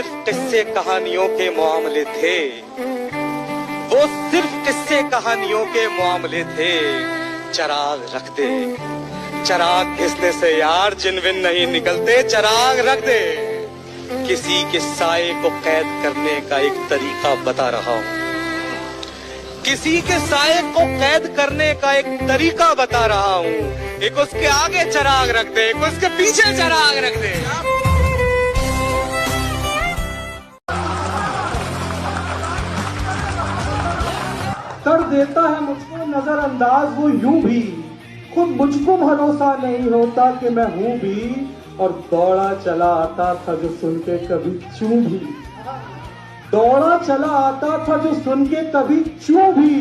सिर्फ किस्से कहानियों के मामले थे, वो सिर्फ किस्से कहानियों के मामले थे। चिराग रख दे, चिराग घिसने से यार जिनविन नहीं निकलते। चिराग रख दे। किसी के साए को कैद करने का एक तरीका बता रहा हूँ, किसी के साए को कैद करने का एक तरीका बता रहा हूँ। एक उसके आगे चिराग रख दे, एक उसके पीछे चिराग रख दे। कर देता है मुझको नजरअंदाज वो यूं भी, खुद मुझको भरोसा नहीं होता कि मैं हूं भी। और दौड़ा चला आता था जो सुन के कभी चूं भी, दौड़ा चला आता था जो सुन के कभी चूं भी।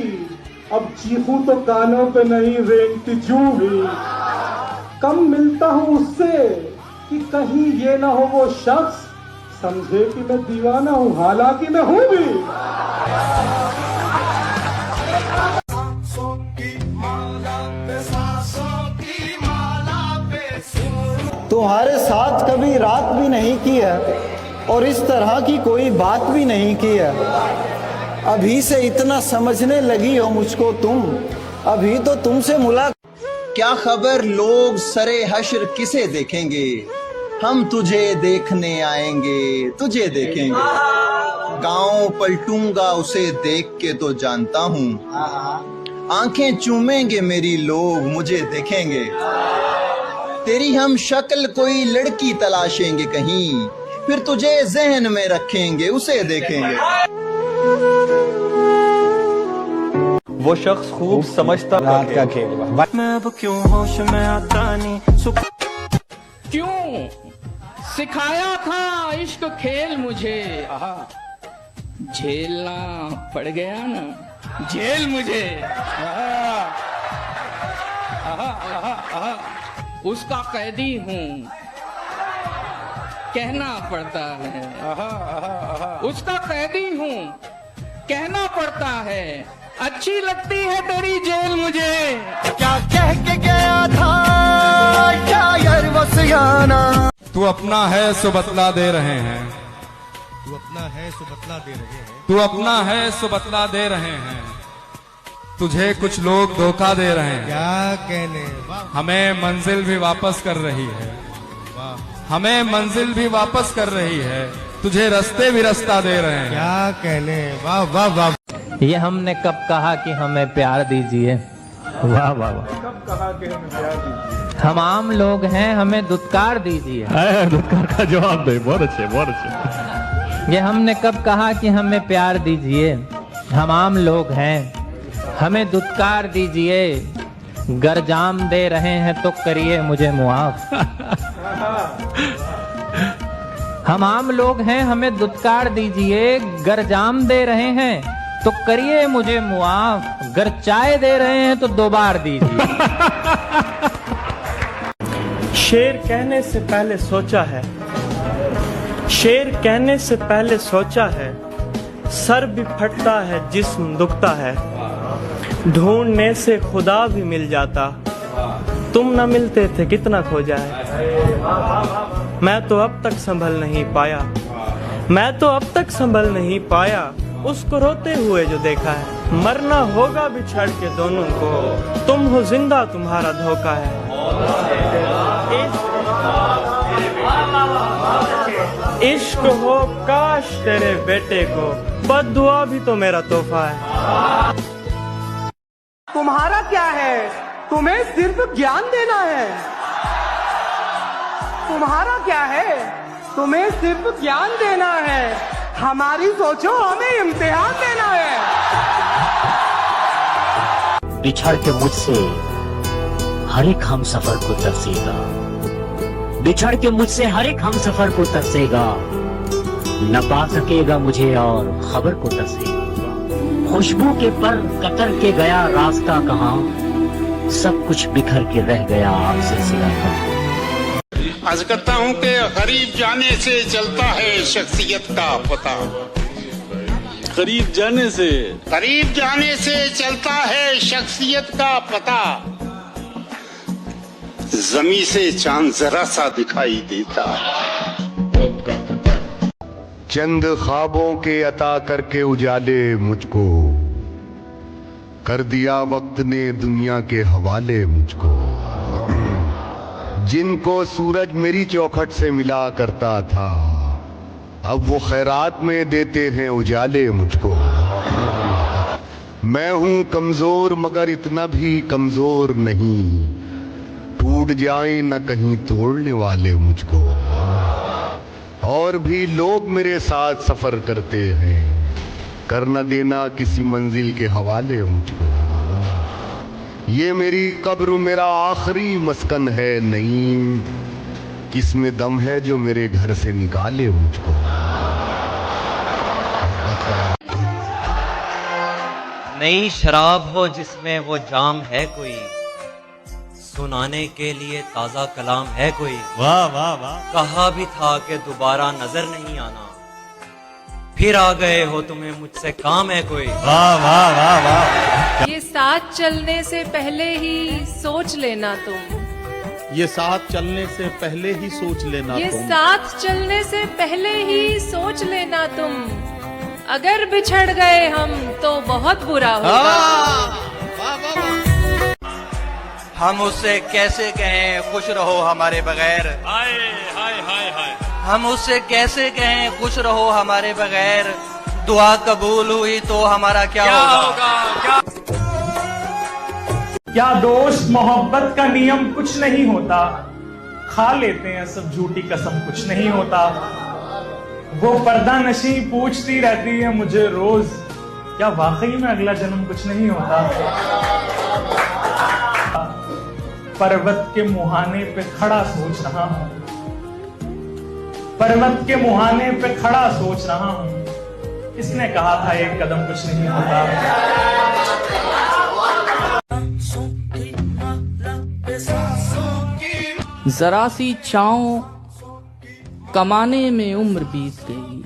अब चीखूं तो कानों पे नहीं रेंगती जूं भी। कम मिलता हूं उससे कि कहीं ये ना हो वो शख्स समझे कि मैं दीवाना हूं, हालांकि मैं हूं भी। तुम्हारे साथ कभी रात भी नहीं की है और इस तरह की कोई बात भी नहीं की है। अभी से इतना समझने लगी हो मुझको तुम, अभी तो तुमसे मुलाकात। क्या खबर लोग सरे हश्र किसे देखेंगे, हम तुझे देखने आएंगे, तुझे देखेंगे। गांव पलटूंगा उसे देख के तो जानता हूँ, आंखें चूमेंगे मेरी लोग मुझे देखेंगे। तेरी हम शक्ल कोई लड़की तलाशेंगे कहीं, फिर तुझे जहन में रखेंगे, उसे देखेंगे। वो शख्स खूब समझता रात का खेल। मैं अब क्यों होश में आता नहीं, क्यों सिखाया था इश्क खेल मुझे, झेलना पड़ गया ना झेल मुझे। उसका कैदी हूँ कहना पड़ता है, उसका कैदी हूँ कहना पड़ता है। अच्छी लगती है तेरी जेल मुझे। क्या कह के गया था शायर वो सियाना। तू अपना है सो बतला दे रहे हैं, तू अपना है सो बतला दे रहे हैं, तू अपना है सो बतला दे रहे हैं। तुझे कुछ लोग धोखा दे रहे हैं। क्या कहने, हमें मंजिल भी वापस कर रही है, हमें मंजिल भी वापस कर रही है। तुझे रास्ते भी रास्ता दे रहे हैं। क्या कहने, वाह वाह वाह। ये हमने कब कहा कि हमें प्यार दीजिए, वाह वाह वाह। कब कहा कि हमें प्यार दीजिए, हम आम लोग हैं हमें दुत्कार दीजिए। दुत्कार का जवाब दे, बहुत अच्छे बहुत अच्छे। ये हमने कब कहा कि हमें प्यार दीजिए, हम आम लोग हैं हमें दुत्कार दीजिए। गर जाम दे रहे हैं तो करिए मुझे मुआफ। हम आम लोग हैं हमें दुत्कार दीजिए, गर जाम दे रहे हैं तो करिए मुझे मुआफ। गर चाय दे रहे हैं तो 2 बार दीजिए। शेर कहने से पहले सोचा है, शेर कहने से पहले सोचा है। सर भी फटता है जिस्म दुखता है, ढूंढने से खुदा भी मिल जाता। तुम न मिलते थे कितना खो जाए। मैं तो अब तक संभल नहीं पाया, मैं तो अब तक संभल नहीं पाया। उसको रोते हुए जो देखा है, मरना होगा बिछड़ के दोनों को। तुम हो जिंदा तुम्हारा धोखा है। इश्क हो काश तेरे बेटे को, बद्दुआ भी तो मेरा तोहफा है। तुम्हारा क्या है, तुम्हें सिर्फ ज्ञान देना है। तुम्हारा क्या है, तुम्हें सिर्फ ज्ञान देना है। हमारी सोचो हमें इम्तिहान देना है। बिछड़ के मुझसे हर एक हम सफर को तरसेगा, बिछड़ के मुझसे हर एक हम सफर को तरसेगा। न पा सकेगा मुझे और खबर को तरसेगा। खुशबू के पर कतर के गया रास्ता कहाँ, सब कुछ बिखर के रह गया आपसे सिला कहाँ। अर्ज करता हूँ कि करीब जाने से चलता है शख्सियत का पता, करीब जाने से चलता है शख्सियत का पता। जमी से चांद जरा सा दिखाई देता है, चंद ख्वाबों के अता करके उजाले मुझको कर दिया वक्त ने दुनिया के हवाले मुझको। जिनको सूरज मेरी चौखट से मिला करता था अब वो खैरात में देते हैं उजाले मुझको। मैं हूं कमजोर मगर इतना भी कमजोर नहीं, टूट जाए न कहीं तोड़ने वाले मुझको। और भी लोग मेरे साथ सफर करते हैं, कर न देना किसी मंजिल के हवाले मुझको। ये मेरी कब्र मेरा आखिरी मस्कन है नहीं, किसमें दम है जो मेरे घर से निकाले मुझको। नई शराब हो जिसमें वो जाम है कोई, सुनाने के लिए ताजा कलाम है कोई। वाह वाह वाह। कहा भी था कि दोबारा नजर नहीं आना, फिर आ गए हो तुम्हें मुझसे काम है कोई। वाह वाह वाह वाह। ये साथ चलने से पहले ही सोच लेना तुम, ये साथ चलने से पहले ही सोच लेना ये तुम, साथ चलने से पहले ही सोच लेना तुम, अगर बिछड़ गए हम तो बहुत बुरा होगा। हम उससे कैसे कहें खुश रहो हमारे बगैर, हाय हाय हाय हाय। हम उससे कैसे कहें खुश रहो हमारे बगैर, दुआ कबूल हुई तो हमारा क्या होगा। क्या दोस्त मोहब्बत का नियम कुछ नहीं होता, खा लेते हैं सब झूठी कसम कुछ नहीं होता। वो पर्दा नशी पूछती रहती है मुझे रोज, क्या वाकई में अगला जन्म कुछ नहीं होता। पर्वत के मुहाने पे खड़ा सोच रहा हूं, पर्वत के मुहाने पे खड़ा सोच रहा हूं, इसने कहा था एक कदम कुछ नहीं होता। जरा सी छाँव कमाने में उम्र बीत गई,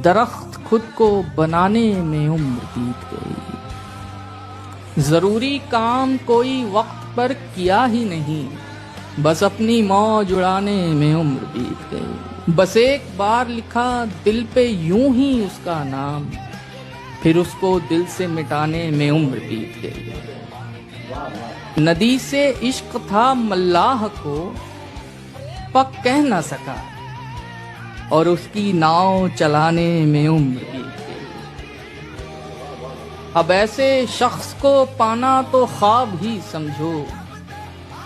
दरख्त खुद को बनाने में उम्र बीत गई। जरूरी काम कोई वक्त पर किया ही नहीं, बस अपनी मौज उड़ाने में उम्र बीत गई। बस एक बार लिखा दिल पे यूं ही उसका नाम, फिर उसको दिल से मिटाने में उम्र बीत गई। नदी से इश्क था मल्लाह को पक कह न सका, और उसकी नाव चलाने में उम्र बीत गई। अब ऐसे शख्स को पाना तो ख्वाब ही समझो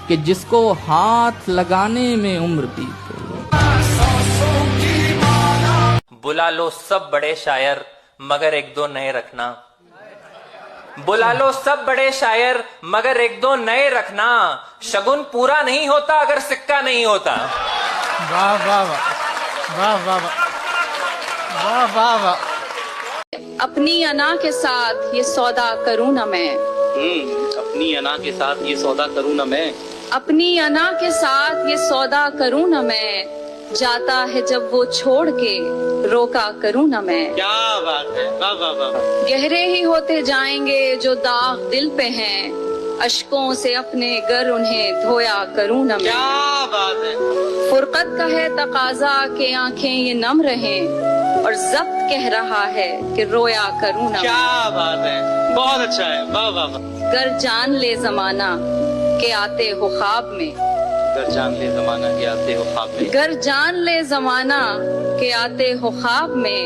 कि जिसको हाथ लगाने में उम्र बीत गई। बुला लो सब बड़े शायर मगर एक दो नए रखना, बुला लो सब बड़े शायर मगर एक दो नए रखना, शगुन पूरा नहीं होता अगर सिक्का नहीं होता। वाह वाह वाह वाह वाह वाह वाह वाह। अपनी अना के साथ ये सौदा करूं ना मैं, अपनी अना के साथ ये सौदा करूं ना मैं, अपनी अना के साथ ये सौदा करूं ना मैं, जाता है जब वो छोड़ के रोका करूं ना मैं। क्या बात है, वाह वाह वाह। गहरे ही होते जाएंगे जो दाग दिल पे हैं, अश्कों से अपने गर उन्हें धोया करूं ना मैं। क्या बात है। फुरकत का है तकाजा के आंखें ये नम रहें, और जब्त कह रहा है कि रोया करूं ना। क्या बात है, बहुत अच्छा है, वाह वाह वाह। गर जान ले जमाना के आते हो ख्वाब में, गर जान ले जमाना के आते हो ख्वाब में, गर जान ले जमाना के आते हो ख्वाब में,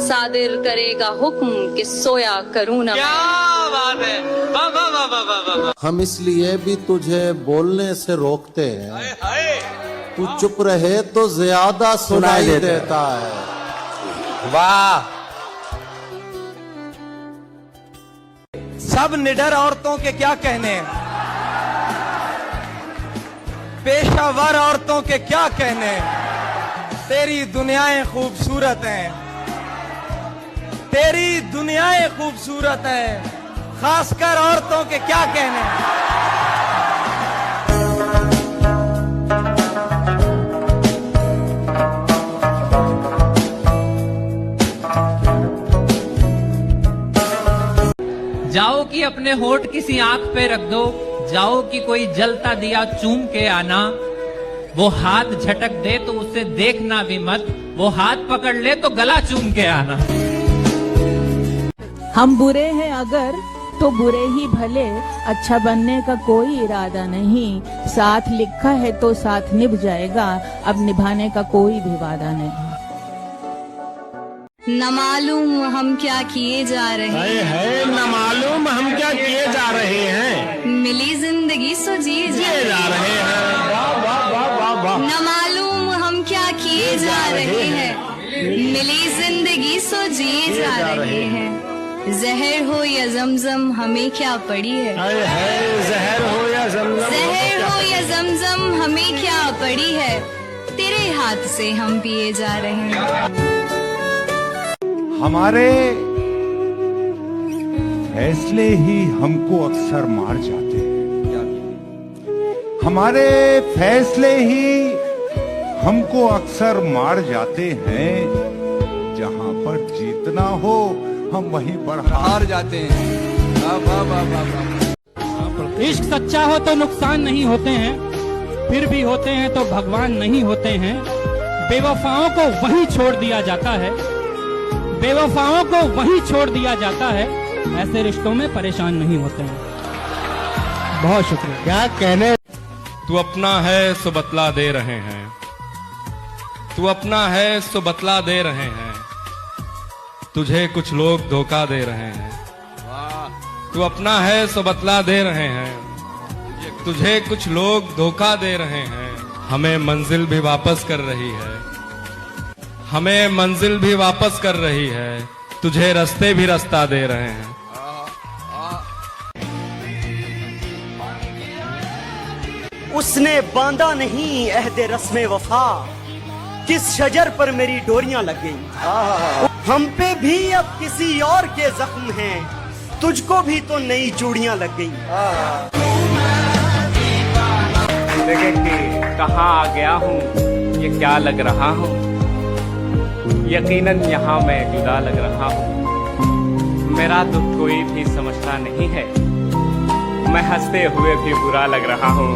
सादिर करेगा हुक्म कि सोया करूं ना। क्या बात है, वाह वाह वाह वाह वाह वाह। हम इसलिए भी तुझे बोलने से रोकते हैं, तू चुप रहे तो ज्यादा सुनाई देता है। वाह। सब निडर औरतों के क्या कहने, पेशावर औरतों के क्या कहने, तेरी दुनियाएं खूबसूरत हैं, तेरी दुनियाएं खूबसूरत हैं, खासकर औरतों के क्या कहने। जाओ कि अपने होठ किसी आंख पे रख दो, जाओ कि कोई जलता दिया चूम के आना, वो हाथ झटक दे तो उसे देखना भी मत, वो हाथ पकड़ ले तो गला चूम के आना। हम बुरे हैं अगर तो बुरे ही भले, अच्छा बनने का कोई इरादा नहीं, साथ लिखा है तो साथ निभ जाएगा, अब निभाने का कोई भी वादा नहीं। न मालूम हम क्या किए जा रहे हैं, न मालूम हम क्या किए जा रहे हैं, मिली जिंदगी सो जिए जा रहे हैं। न मालूम हम क्या किए जा रहे हैं, मिली जिंदगी सो जिए जा रहे हैं। जहर हो या जमजम हमें क्या पड़ी है, जहर हो या जमजम, जहर हो या जमजम हमें क्या पड़ी है, तेरे हाथ से हम पिए जा रहे हैं। हमारे फैसले ही हमको अक्सर मार जाते हैं, हमारे फैसले ही हमको अक्सर मार जाते हैं, जहां पर जीतना हो हम वहीं पर हार जाते हैं। इश्क सच्चा हो तो नुकसान नहीं होते हैं, फिर भी होते हैं तो भगवान नहीं होते हैं। बेवफाओं को वहीं छोड़ दिया जाता है, बेवफाओं को वहीं छोड़ दिया जाता है, ऐसे रिश्तों में परेशान नहीं होते हैं। बहुत शुक्रिया। क्या कहने। तू अपना है सो बतला दे रहे हैं, तू अपना है सो बतला दे रहे हैं, तुझे कुछ लोग धोखा दे रहे हैं। तू अपना है सो बतला दे रहे हैं, तुझे कुछ लोग धोखा दे रहे हैं। हमें मंजिल भी वापस कर रही है, हमें मंजिल भी वापस कर रही है, तुझे रास्ते भी रास्ता दे रहे हैं। उसने बांधा नहीं अहदे रस्मे वफा, किस शजर पर मेरी डोरियां लग गई। हम पे भी अब किसी और के जख्म हैं, तुझको भी तो नई चूड़ियां लग गई। कहाँ आ गया हूँ, ये क्या लग रहा हूँ, यकीनन यहाँ मैं जुदा लग रहा हूँ। मेरा दुख कोई भी समझता नहीं है, मैं हंसते हुए भी बुरा लग रहा हूँ।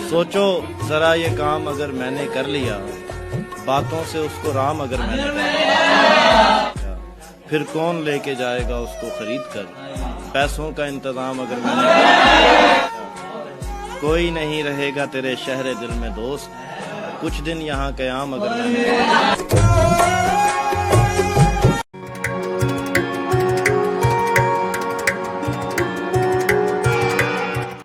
सोचो जरा ये काम अगर मैंने कर लिया, बातों से उसको राम अगर मैंने कर लिया, फिर कौन लेके जाएगा उसको खरीद कर। पैसों का इंतजाम अगर मैंने कर लिया, कोई नहीं रहेगा तेरे शहर दिल में दोस्त, कुछ दिन यहाँ कयाम अगर मैंने कर लिया।